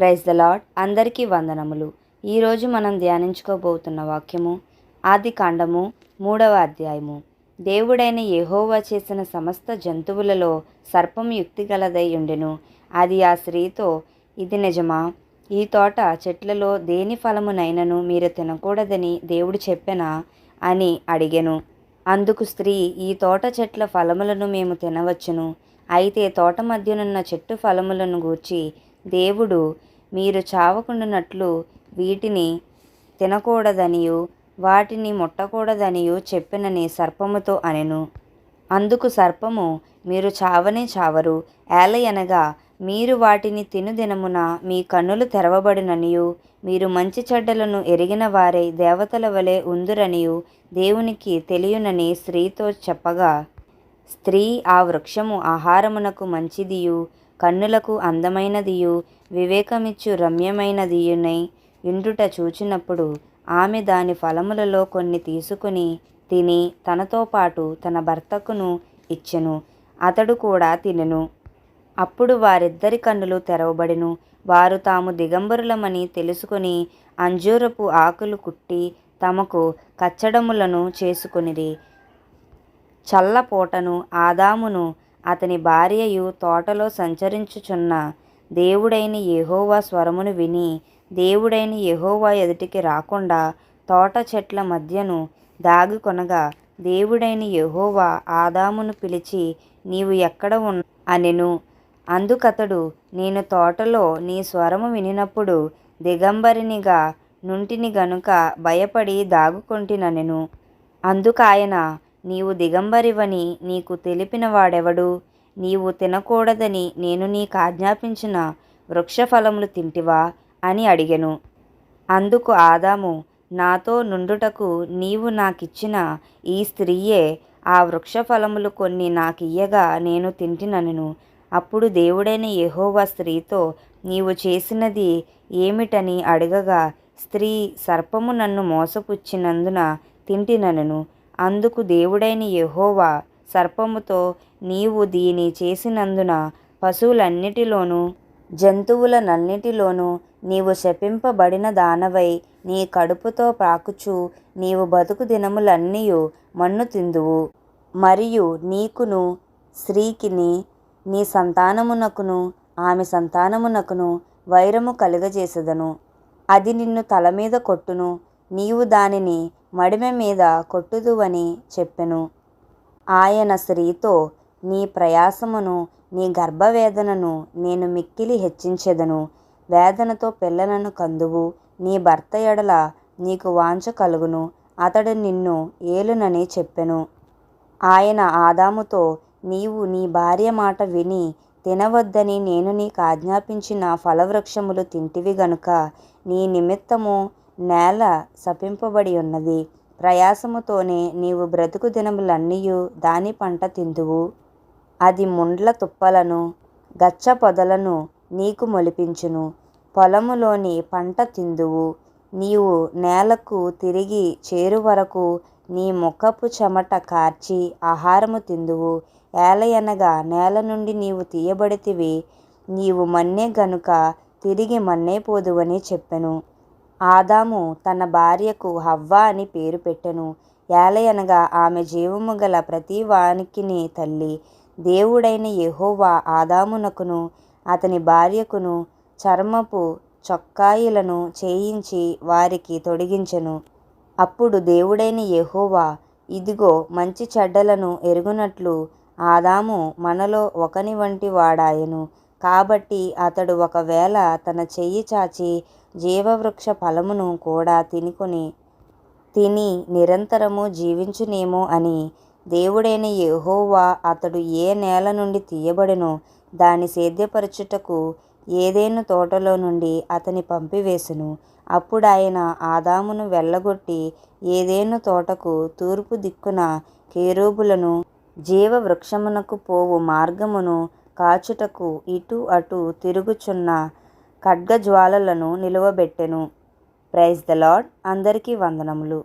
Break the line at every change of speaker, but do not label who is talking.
Praise the Lord. అందరికీ వందనములు. ఈరోజు మనం ధ్యానించుకోబోతున్న వాక్యము ఆదికాండము 3వ అధ్యాయము. దేవుడైన యెహోవా చేసిన సమస్త జంతువులలో సర్పం యుక్తిగలదై ఉండెను. అది ఆ స్త్రీతో, ఇది నిజమా? ఈ తోట చెట్లలో దేని ఫలమునైనను మీరు తినకూడదని దేవుడు చెప్పెనా అని అడిగెను. అందుకు స్త్రీ, ఈ తోట చెట్ల ఫలములను మేము తినవచ్చును. అయితే తోట మధ్యనున్న చెట్టు ఫలములను గూర్చి దేవుడు మీరు చావకుండునట్లు వీటిని తినకూడదనియు వాటిని ముట్టకూడదనియు చెప్పెనని సర్పముతో అనెను. అందుకు సర్పము, మీరు చావనే చావరు, ఏలయనగా మీరు వాటిని తిను దినమున మీ కన్నులు తెరవబడుననియు మీరు మంచి చెడ్డలను ఎరిగిన వారై దేవతల వలె ఉందురనియు దేవునికి తెలియనని స్త్రీతో చెప్పగా, స్త్రీ ఆ వృక్షము ఆహారమునకు మంచిదియు కన్నులకు అందమైనదియు వివేకమిచ్చు రమ్యమైనదియునై ఇండుట చూచినప్పుడు ఆమె దాని ఫలములలో కొన్ని తీసుకుని తిని తనతో పాటు తన భర్తకును ఇచ్చెను. అతడు కూడా తినెను. అప్పుడు వారిద్దరి కన్నులు తెరవబడెను. వారు తాము దిగంబరులమని తెలుసుకొని అంజూరపు ఆకులు కుట్టి తమకు కచ్చడములను చేసుకొనిరి. చల్లపూటను ఆదామును అతని భార్యయు తోటలో సంచరించుచున్న దేవుడైన యెహోవా స్వరమును విని దేవుడైన యెహోవా ఎదుటికి రాకుండా తోట చెట్ల మధ్యను దాగికొనగా దేవుడైన యెహోవా ఆదామును పిలిచి, నీవు ఎక్కడ అనెను. అందుకతడు, నేను తోటలో నీ స్వరము వినినప్పుడు దిగంబరినిగా నుంటిని గనుక భయపడి దాగుకొంటిననెను. అందుకాయన, నీవు దిగంబరివని నీకు తెలిపిన వాడెవడు? నీవు తినకూడదని నేను నీకాజ్ఞాపించిన వృక్షఫలములు తింటివా అని అడిగెను. అందుకు ఆదాము, నాతో నుండుటకు నీవు నాకిచ్చిన ఈ స్త్రీయే ఆ వృక్షఫలములు కొన్ని నాకియ్యగా నేను తింటిననెను. అప్పుడు దేవుడైన యెహోవా స్త్రీతో, నీవు చేసినది ఏమిటని అడగగా, స్త్రీ, సర్పము నన్ను మోసపుచ్చినందున తింటిననెను. అందుకు దేవుడైన యెహోవా సర్పముతో, నీవు దీని చేసినందున పశువులన్నిటిలోనూ జంతువులనన్నిటిలోనూ నీవు శపింపబడిన దానవై నీ కడుపుతో ప్రాకుచు నీవు బతుకు దినములన్నీయు మన్ను తిందువు. మరియు నీకును స్త్రీకిని నీ సంతానమునకును ఆమె సంతానమునకును వైరము కలుగజేసెదను. అది నిన్ను తల మీద కొట్టును, నీవు దానిని మడిమె మీద కొట్టుదువని చెప్పెను. ఆయన స్త్రీతో, నీ ప్రయాసమును నీ గర్భవేదనను నేను మిక్కిలి హెచ్చించెదను. వేదనతో పిల్లలను కందువు. నీ భర్త ఎడల నీకు వాంఛ కలుగును, అతడు నిన్ను ఏలునని చెప్పెను. ఆయన ఆదాముతో, నీవు నీ భార్య మాట విని తినవద్దని నేను నీకాజ్ఞాపించిన ఫలవృక్షములు తింటివి గనుక నీ నిమిత్తము నేల శపింపబడి ఉన్నది. ప్రయాసముతోనే నీవు బ్రతుకు దినములన్నీయు దాని పంట తిందువు. అది ముండ్ల తుప్పలను గచ్చ పొదలను నీకు మొలిపించును. పొలములోని పంట తిందువు. నీవు నేలకు తిరిగి చేరు వరకు నీ ముఖపు చెమట కార్చి ఆహారము తిందువు. ఏలయనగా నేల నుండి నీవు తీయబడితివి, నీవు మన్నే గనుక తిరిగి మన్నే పోదువని చెప్పెను. ఆదాము తన భార్యకు హవ్వ అని పేరు పెట్టెను. ఏలయనగా ఆమె జీవము గల ప్రతి వానికిని తల్లి. దేవుడైన యెహోవా ఆదామునకును అతని భార్యకును చర్మపు చొక్కాయిలను చేయించి వారికి తొడిగించెను. అప్పుడు దేవుడైన యెహోవా, ఇదిగో, మంచి చెడ్డలను ఎరుగునట్లు ఆదాము మనలో ఒకని వంటి వాడాయెను. కాబట్టి అతడు ఒకవేళ తన చెయ్యి చాచి జీవవృక్ష ఫలమును కూడా తిని నిరంతరము జీవించునేమో అని దేవుడైన యెహోవా అతడు ఏ నేల నుండి తీయబడెనో దాని సేద్యపరచుటకు ఏదెను తోటలో నుండి అతని పంపివేసెను. అప్పుడాయన ఆదామును వెళ్ళగొట్టి ఏదెను తోటకు తూర్పు దిక్కున కెరూబులను జీవవృక్షమునకు పోవు మార్గమును కాచుటకు ఇటు అటు తిరుగుచున్న ఖడ్గజ్వాలలను నిలువబెట్టెను. Praise the Lord. అందరికీ వందనములు.